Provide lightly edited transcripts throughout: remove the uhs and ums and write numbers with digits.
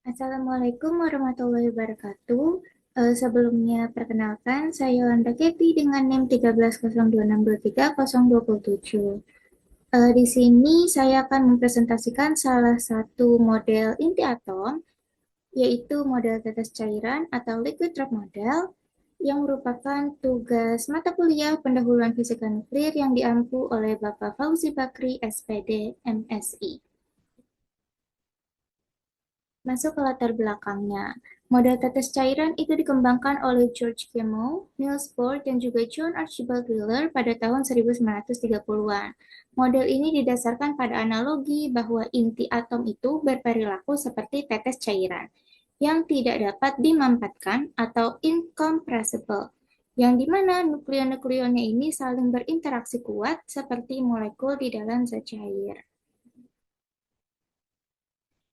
Assalamualaikum warahmatullahi wabarakatuh. Sebelumnya, perkenalkan, saya Yolanda Keti dengan NIM 1302623027. Di sini saya akan mempresentasikan salah satu model inti atom, yaitu model tetes cairan atau liquid drop model, yang merupakan tugas mata kuliah pendahuluan fisika nuklir yang diampu oleh Bapak Fauzi Bakri, SPD, MSI. Masuk ke latar belakangnya. Model tetes cairan itu dikembangkan oleh George Gamow, Niels Bohr, dan juga John Archibald Wheeler pada tahun 1930-an. Model ini didasarkan pada analogi bahwa inti atom itu berperilaku seperti tetes cairan, yang tidak dapat dimampatkan atau incompressible, yang dimana nukleon-nukleonnya ini saling berinteraksi kuat seperti molekul di dalam zat cair.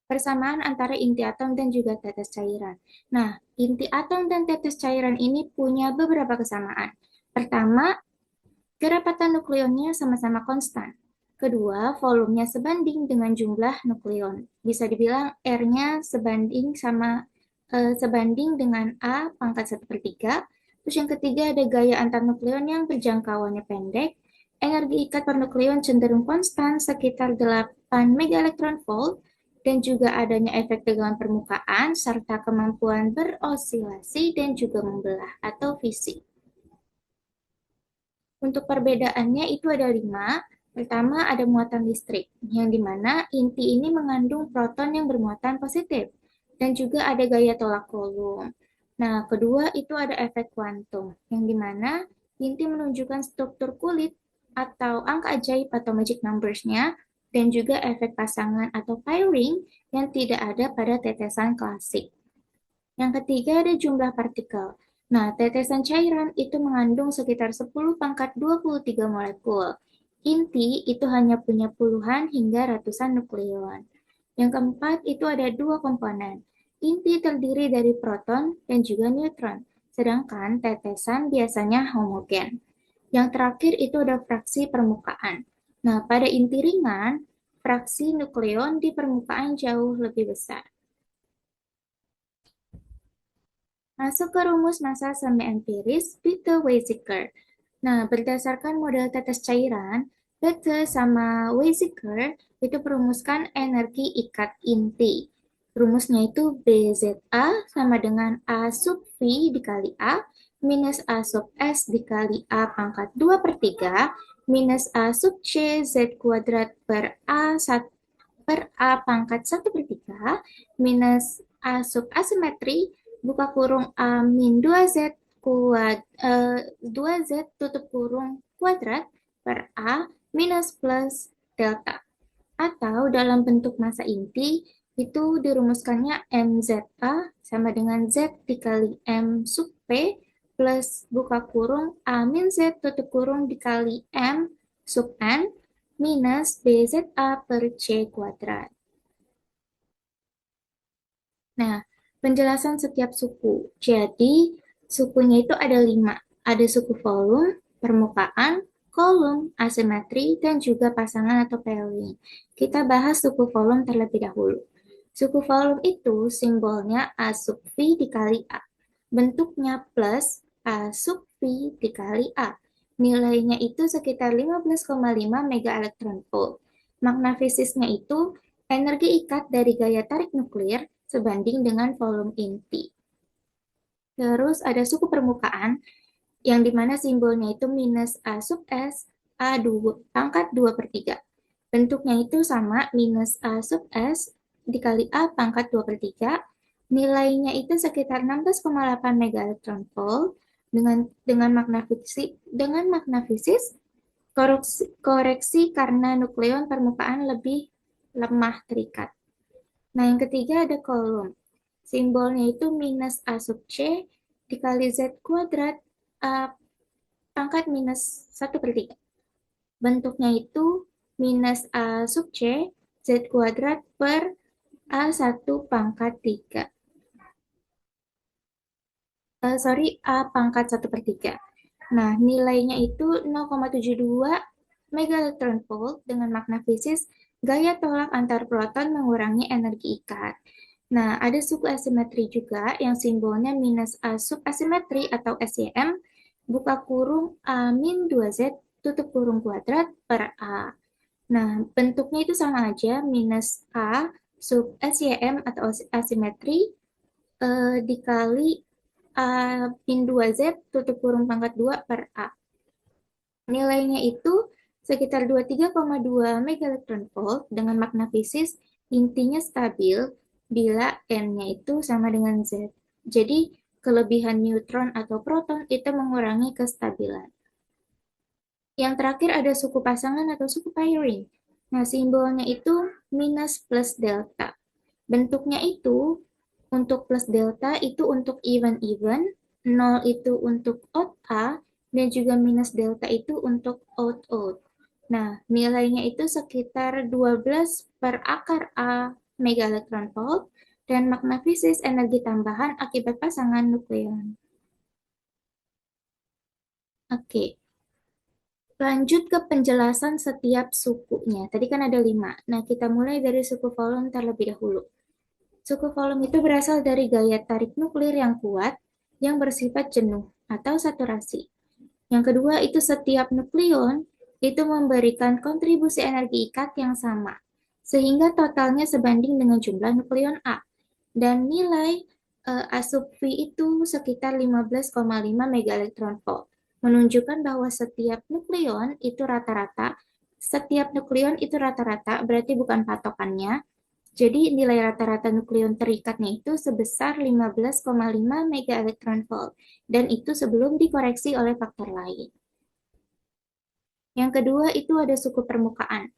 Persamaan antara inti atom dan juga tetes cairan. Nah, inti atom dan tetes cairan ini punya beberapa kesamaan. Pertama, kerapatan nukleonnya sama-sama konstan. Kedua, volumenya sebanding dengan jumlah nukleon. Bisa dibilang R-nya sebanding dengan A pangkat 1/3. Terus yang ketiga ada gaya antar nukleon yang berjangkauannya pendek. Energi ikat per nukleon cenderung konstan sekitar 8 volt, dan juga adanya efek tegangan permukaan serta kemampuan berosilasi dan juga membelah atau fisi. Untuk perbedaannya itu ada 5. Pertama ada muatan listrik, yang dimana inti ini mengandung proton yang bermuatan positif, dan juga ada gaya tolak kolom. Nah, kedua itu ada efek kuantum, yang dimana inti menunjukkan struktur kulit atau angka ajaib atau magic numbers-nya, dan juga efek pasangan atau pairing yang tidak ada pada tetesan klasik. Yang ketiga ada jumlah partikel. Nah, tetesan cairan itu mengandung sekitar 10 pangkat 23 molekul. Inti itu hanya punya puluhan hingga ratusan nukleon. Yang keempat itu ada dua komponen. Inti terdiri dari proton dan juga neutron, sedangkan tetesan biasanya homogen. Yang terakhir itu ada fraksi permukaan. Nah, pada inti ringan, fraksi nukleon di permukaan jauh lebih besar. Masuk ke rumus massa semi empiris Bethe-Weizsäcker. Nah, berdasarkan model tetes cairan, Bethe sama Weizsäcker itu merumuskan energi ikat inti. Rumusnya itu BZA sama dengan A sub V dikali A minus A sub S dikali A pangkat 2/3 minus A sub C Z kuadrat per A pangkat 1/3 minus A sub asimetri buka kurung A min 2Z tutup kurung kuadrat per A minus plus delta. Atau dalam bentuk massa inti, itu dirumuskannya MZA sama dengan Z dikali M sub P plus buka kurung A min Z tutup kurung dikali M sub N minus BZA per C kuadrat. Nah, penjelasan setiap suku. Jadi, sukunya itu ada 5. Ada suku volume, permukaan, kolom, asimetri, dan juga pasangan atau pairing. Kita bahas suku volume terlebih dahulu. Suku volume itu simbolnya A sub V dikali A. Bentuknya plus A sub V dikali A. Nilainya itu sekitar 15,5 mega elektron volt. Makna fisisnya itu energi ikat dari gaya tarik nuklir sebanding dengan volume inti. Terus ada suku permukaan, yang dimana simbolnya itu minus A sub S, A2, pangkat 2/3. Bentuknya itu sama, minus A sub S dikali A pangkat 2/3. Nilainya itu sekitar 16,8 mega elektron volt dengan makna fisis koreksi karena nukleon permukaan lebih lemah terikat. Nah, yang ketiga ada kolom. Simbolnya itu minus A sub C dikali Z kuadrat A pangkat minus 1/3. Bentuknya itu minus A sub C Z kuadrat per A1 pangkat 3. A pangkat 1/3. Nah, nilainya itu 0,72 megaelektron volt dengan makna fisis gaya tolak antar proton mengurangi energi ikat. Nah, ada suku asimetri juga yang simbolnya minus A sub asimetri atau SYM, buka kurung A min 2Z tutup kurung kuadrat per A. Nah, bentuknya itu sama aja, minus A sub SYM atau asimetri dikali A min 2Z tutup kurung pangkat 2 per A. Nilainya itu sekitar 23,2 volt dengan makna fisis intinya stabil bila N-nya itu sama dengan Z. Jadi, kelebihan neutron atau proton itu mengurangi kestabilan. Yang terakhir ada suku pasangan atau suku pairing. Nah, simbolnya itu minus plus delta. Bentuknya itu untuk plus delta itu untuk even-even, 0 itu untuk odd-A, dan juga minus delta itu untuk odd-odd. Nah, nilainya itu sekitar 12 per akar A mega elektron volt, dan makna fisis energi tambahan akibat pasangan nukleon. Oke, lanjut ke penjelasan setiap sukunya. Tadi kan ada 5. Nah, kita mulai dari suku Coulomb terlebih dahulu. Suku Coulomb itu berasal dari gaya tarik nuklir yang kuat yang bersifat jenuh atau saturasi. Yang kedua itu setiap nukleon itu memberikan kontribusi energi ikat yang sama, sehingga totalnya sebanding dengan jumlah nukleon A. Dan nilai A sub V itu sekitar 15,5 volt, menunjukkan bahwa setiap nukleon itu rata-rata berarti bukan patokannya. Jadi nilai rata-rata nukleon terikatnya itu sebesar 15,5 volt, dan itu sebelum dikoreksi oleh faktor lain. Yang kedua itu ada suku permukaan.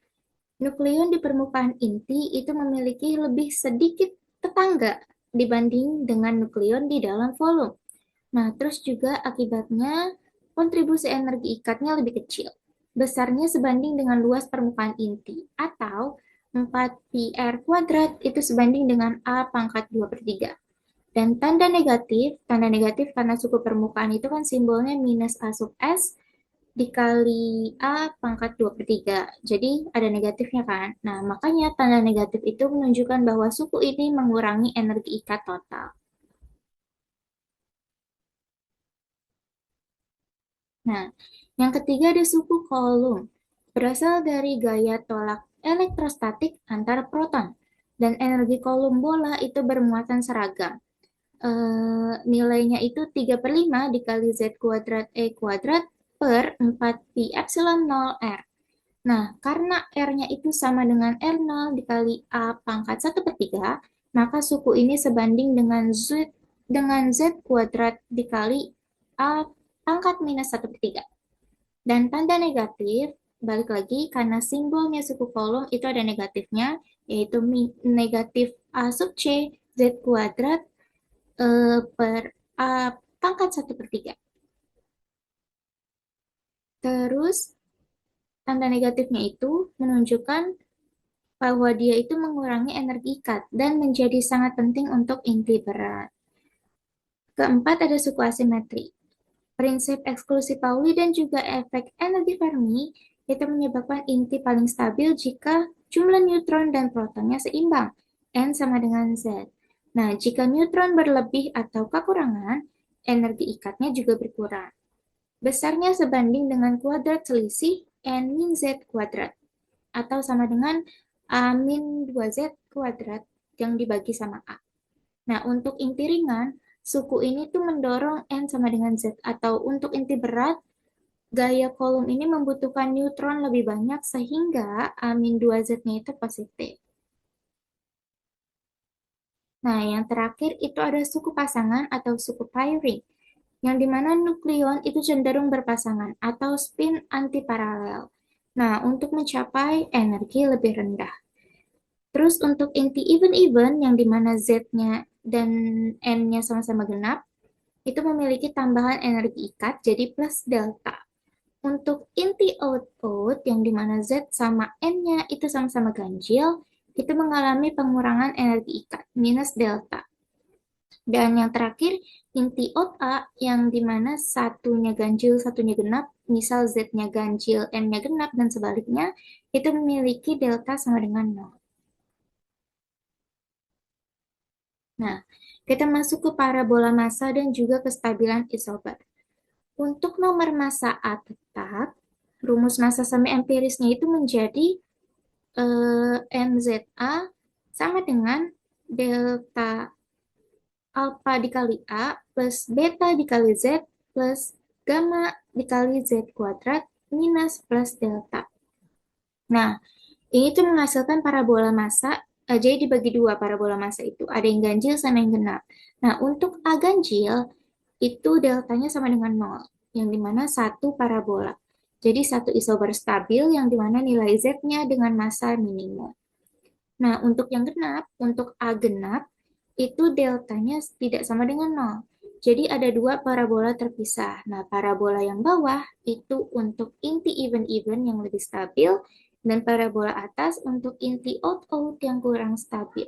Nukleon di permukaan inti itu memiliki lebih sedikit tetangga dibanding dengan nukleon di dalam volume. Nah, terus juga akibatnya kontribusi energi ikatnya lebih kecil. Besarnya sebanding dengan luas permukaan inti, atau 4πr kuadrat itu sebanding dengan A pangkat 2 per 3. Dan tanda negatif karena suku permukaan itu kan simbolnya minus A sub S dikali A pangkat 2 per 3. Jadi ada negatifnya kan? Nah, makanya tanda negatif itu menunjukkan bahwa suku ini mengurangi energi ikat total. Nah, yang ketiga ada suku Coulomb. Berasal dari gaya tolak elektrostatik antara proton. Dan energi Coulomb bola itu bermuatan seragam. Nilainya itu 3 per 5 dikali Z kuadrat E kuadrat per 4 pi epsilon 0 R. Nah, karena R-nya itu sama dengan R0 dikali A pangkat 1 per 3, maka suku ini sebanding dengan Z kuadrat dikali A pangkat minus 1 per 3. Dan tanda negatif, balik lagi, karena simbolnya suku Coulomb itu ada negatifnya, yaitu negatif A sub C Z kuadrat per A pangkat 1 per 3. Terus, tanda negatifnya itu menunjukkan bahwa dia itu mengurangi energi ikat dan menjadi sangat penting untuk inti berat. Keempat ada suku asimetri. Prinsip eksklusi Pauli dan juga efek energi Fermi itu menyebabkan inti paling stabil jika jumlah neutron dan protonnya seimbang, N sama dengan Z. Nah, jika neutron berlebih atau kekurangan, energi ikatnya juga berkurang. Besarnya sebanding dengan kuadrat selisih N min Z kuadrat, atau sama dengan A min 2Z kuadrat yang dibagi sama A. Nah, untuk inti ringan, suku ini tuh mendorong N sama dengan Z, atau untuk inti berat, gaya Coulomb ini membutuhkan neutron lebih banyak sehingga A min 2Z-nya itu positif. Nah, yang terakhir itu ada suku pasangan atau suku pairing, yang dimana nukleon itu cenderung berpasangan atau spin antiparalel. Nah, untuk mencapai energi lebih rendah. Terus untuk inti even-even yang dimana Z-nya dan N-nya sama-sama genap, itu memiliki tambahan energi ikat jadi plus delta. Untuk inti out-out yang dimana Z sama N-nya itu sama-sama ganjil, itu mengalami pengurangan energi ikat minus delta. Dan yang terakhir, inti out A yang dimana satunya ganjil, satunya genap, misal Z-nya ganjil, N-nya genap, dan sebaliknya, itu memiliki delta sama dengan 0. Nah, kita masuk ke parabola massa dan juga kestabilan isobar. Untuk nomor massa A tetap, rumus massa semi empirisnya itu menjadi MZA sama dengan delta alpha dikali A plus beta dikali Z plus gamma dikali Z kuadrat minus plus delta. Nah, ini tuh menghasilkan parabola massa, jadi dibagi dua parabola massa itu. Ada yang ganjil sama yang genap. Nah, untuk A ganjil, itu deltanya sama dengan nol, yang dimana satu parabola. Jadi satu isobar stabil yang dimana nilai Z-nya dengan massa minimum. Nah, untuk yang genap, untuk A genap, itu deltanya tidak sama dengan nol. Jadi ada dua parabola terpisah. Nah, parabola yang bawah itu untuk inti even-even yang lebih stabil, dan parabola atas untuk inti odd-odd yang kurang stabil.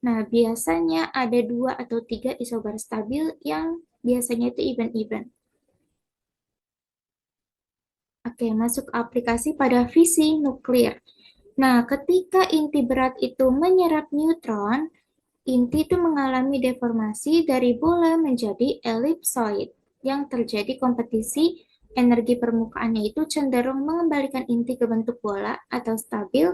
Nah, biasanya ada dua atau tiga isobar stabil yang biasanya itu even-even. Oke, masuk aplikasi pada fisi nuklir. Nah, ketika inti berat itu menyerap neutron, inti itu mengalami deformasi dari bola menjadi elipsoid, yang terjadi kompetisi energi permukaannya itu cenderung mengembalikan inti ke bentuk bola atau stabil.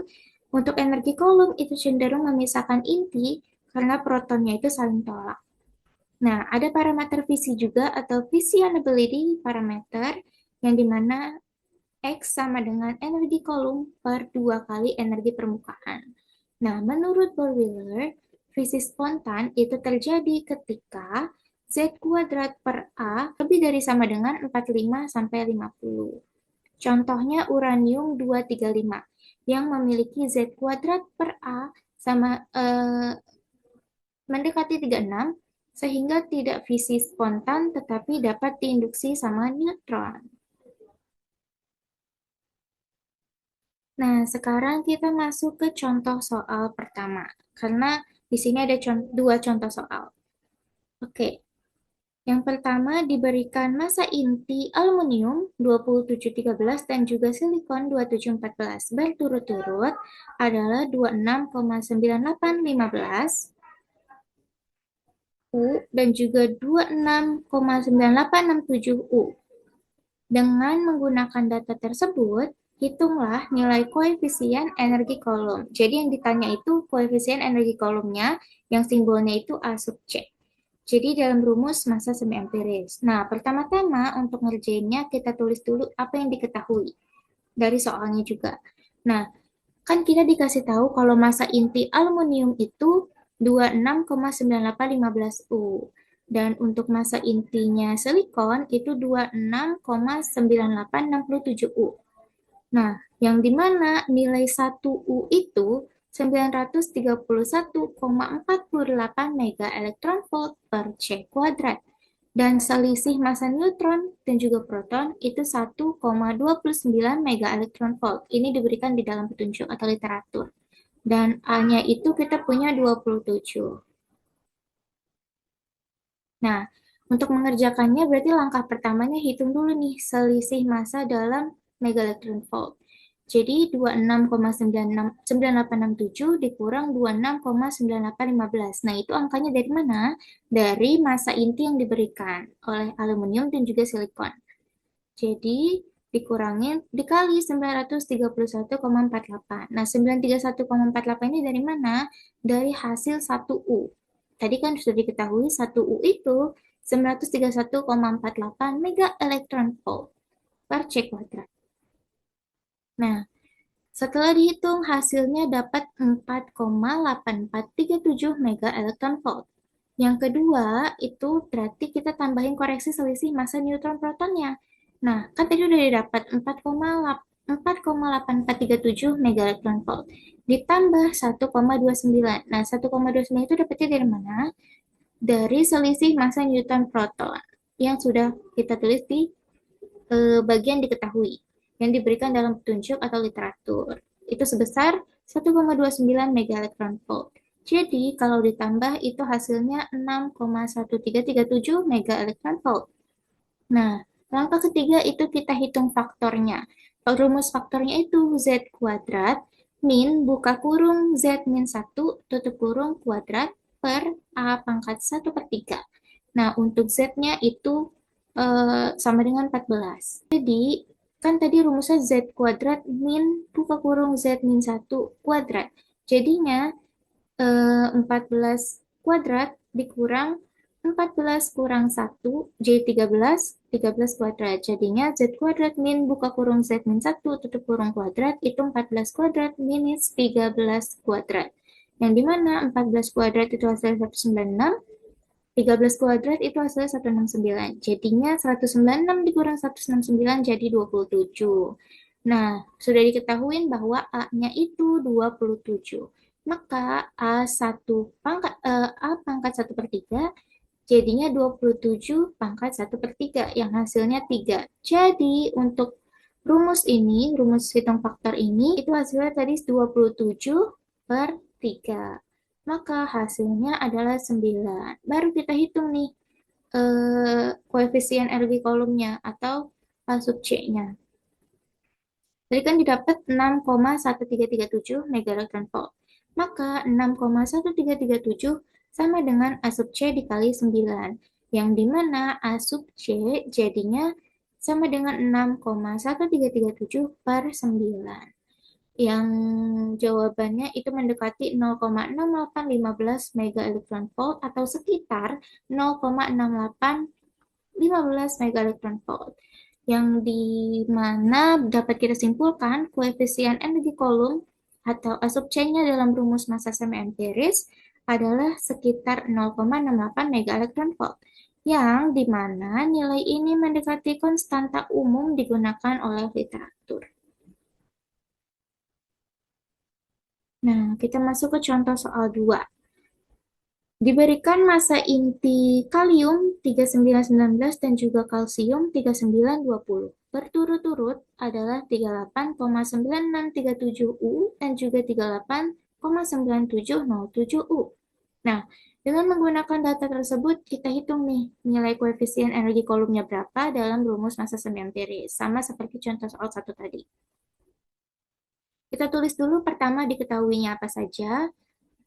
Untuk energi kolom itu cenderung memisahkan inti karena protonnya itu saling tolak. Nah, ada parameter visi juga atau visionability parameter yang dimana X sama dengan energi kolom per 2 kali energi permukaan. Nah, menurut Bohr-Wheeler, fisik spontan itu terjadi ketika Z kuadrat per A lebih dari sama dengan 45 sampai 50. Contohnya uranium 235 yang memiliki Z kuadrat per A sama mendekati 36 sehingga tidak fisik spontan tetapi dapat diinduksi sama neutron. Nah, sekarang kita masuk ke contoh soal pertama, karena di sini ada dua contoh soal. Oke, yang pertama diberikan massa inti aluminium 2713 dan juga silikon 2714 berturut-turut adalah 26,9815 U dan juga 26,9867 U. Dengan menggunakan data tersebut, hitunglah nilai koefisien energi kolom. Jadi yang ditanya itu koefisien energi kolomnya yang simbolnya itu A sub C. Jadi dalam rumus massa semi empiris. Nah, pertama-tama untuk ngerjainnya kita tulis dulu apa yang diketahui dari soalnya juga. Nah, kan kita dikasih tahu kalau massa inti aluminium itu 26,9815 U. Dan untuk massa intinya silikon itu 26,9867 U. Nah, yang dimana nilai 1 U itu 931,48 mega elektron volt per C kuadrat. Dan selisih massa neutron dan juga proton itu 1,29 mega elektron volt. Ini diberikan di dalam petunjuk atau literatur. Dan A-nya itu kita punya 27. Nah, untuk mengerjakannya berarti langkah pertamanya hitung dulu nih selisih massa dalam mega elektron volt. Jadi 26,9867 dikurang 26,9815. Nah, itu angkanya dari mana? Dari massa inti yang diberikan oleh aluminium dan juga silikon. Jadi dikurangin dikali 931,48. Nah, 931,48 ini dari mana? Dari hasil 1U. Tadi kan sudah diketahui 1U itu 931,48 mega elektron volt per C kuadrat. Nah, setelah dihitung hasilnya dapat 4,8437 mega elektron volt. Yang kedua, itu berarti kita tambahin koreksi selisih massa neutron protonnya. Nah, kan tadi udah didapat 4,8437 mega elektron volt. Ditambah 1,29. Nah, 1,29 itu dapatnya dari mana? Dari selisih massa neutron proton yang sudah kita tulis di bagian diketahui yang diberikan dalam petunjuk atau literatur. Itu sebesar 1,29 mega elektron volt. Jadi, kalau ditambah itu hasilnya 6,1337 mega elektron volt. Nah, langkah ketiga itu kita hitung faktornya. Rumus faktornya itu Z kuadrat min buka kurung Z min 1 tutup kurung kuadrat per A pangkat 1 per 3. Nah, untuk Z-nya itu sama dengan 14. Jadi, kan tadi rumusnya Z kuadrat min buka kurung Z min 1 kuadrat. Jadinya 14 kuadrat dikurang 14 kurang 1 jadi 13, 13 kuadrat. Jadinya Z kuadrat min buka kurung Z min 1 tutup kurung kuadrat itu 14 kuadrat minus 13 kuadrat. Yang dimana 14 kuadrat itu hasilnya 196, 13 kuadrat itu hasilnya 169. Jadinya 196 dikurang 169 jadi 27. Nah, sudah diketahui bahwa A-nya itu 27. Maka A pangkat 1 per 3 jadinya 27 pangkat 1 per 3 yang hasilnya 3. Jadi untuk rumus ini, rumus hitung faktor ini, itu hasilnya tadi 27 per 3. Maka hasilnya adalah 9. Baru kita hitung nih koefisien energi kolomnya atau A sub C-nya. Tadi kan didapat 6,1337 megaelektron volt. Maka 6,1337 sama dengan A sub C dikali 9. Yang dimana A sub C jadinya sama dengan 6,1337 per 9. Yang jawabannya itu mendekati 0,6815 megaelektron volt atau sekitar 0,6815 megaelektron volt. Yang dimana dapat kita simpulkan koefisien energi kolom atau A sub C-nya dalam rumus massa semi empiris adalah sekitar 0,68 megaelektron volt. Yang dimana nilai ini mendekati konstanta umum digunakan oleh literatur. Nah, kita masuk ke contoh soal 2. Diberikan massa inti kalium 3919 dan juga kalsium 3920. Berturut-turut adalah 38,9637U dan juga 38,9707U. Nah, dengan menggunakan data tersebut, kita hitung nih nilai koefisien energi kolomnya berapa dalam rumus massa semi empiris. Sama seperti contoh soal 1 tadi. Kita tulis dulu pertama diketahuinya apa saja.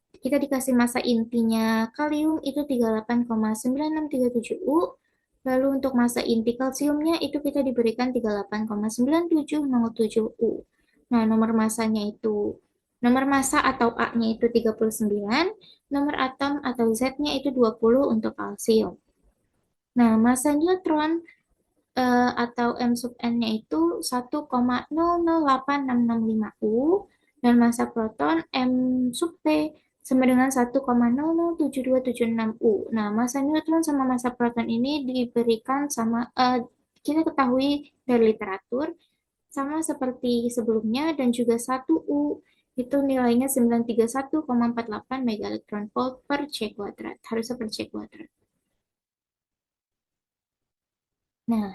Kita dikasih massa intinya kalium itu 38,9637U. Lalu untuk massa inti kalsiumnya itu kita diberikan 38,9707U. Nah, nomor massa atau A-nya itu 39, nomor atom atau Z-nya itu 20 untuk kalsium. Nah, massa neutron atau M sub N-nya itu 1,008665U dan massa proton M sub P sama dengan 1,007276U. Nah, massa neutron sama massa proton ini diberikan sama kita ketahui dari literatur sama seperti sebelumnya dan juga 1U itu nilainya 931,48 megaelektron volt per C kuadrat. Harusnya per C kuadrat. Nah,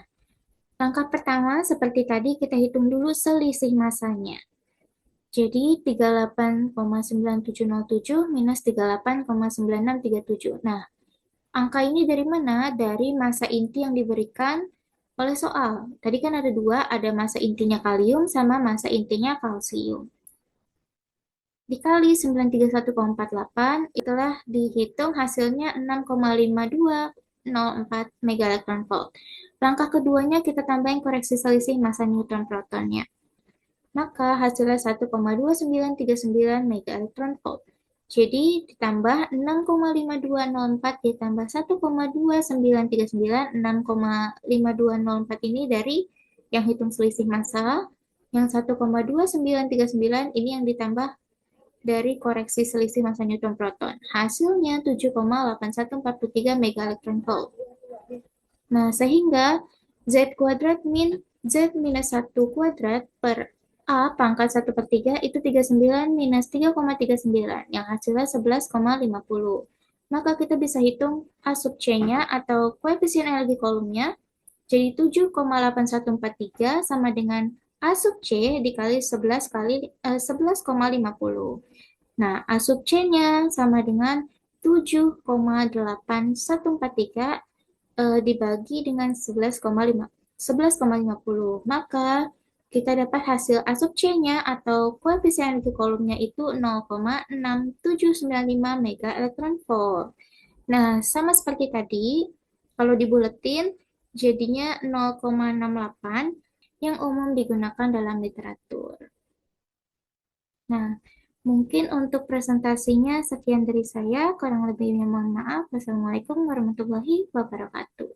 langkah pertama, seperti tadi, kita hitung dulu selisih massanya. Jadi, 38,9707 minus 38,9637. Nah, angka ini dari mana? Dari massa inti yang diberikan oleh soal. Tadi kan ada dua, ada massa intinya kalium sama massa intinya kalsium. Dikali 931,48, itulah dihitung hasilnya 6,5204 megaelektron volt. Langkah keduanya kita tambahin koreksi selisih massa neutron protonnya. Maka hasilnya 1,2939 megaelektron volt. Jadi ditambah 6,5204 ditambah 1,2939, 6,5204 ini dari yang hitung selisih massa, yang 1,2939 ini yang ditambah dari koreksi selisih massa neutron proton. Hasilnya 7,8143 megaelektron volt. Nah, sehingga Z kuadrat min Z minus 1 kuadrat per A pangkat 1 per 3 itu 39 minus 3,39 yang hasilnya 11,50. Maka kita bisa hitung A sub C-nya atau koefisien energi kolomnya jadi 7,8143 sama dengan A sub C dikali 11,50. Nah, A sub C-nya sama dengan 7,8143 dibagi dengan 11,50. Maka kita dapat hasil A sub C-nya atau koefisien energi kolomnya itu 0,6795 mega elektron volt. Nah, sama seperti tadi, kalau dibuletin jadinya 0,68 yang umum digunakan dalam literatur. Nah, mungkin untuk presentasinya sekian dari saya, kurang lebihnya mohon maaf. Wassalamualaikum warahmatullahi wabarakatuh.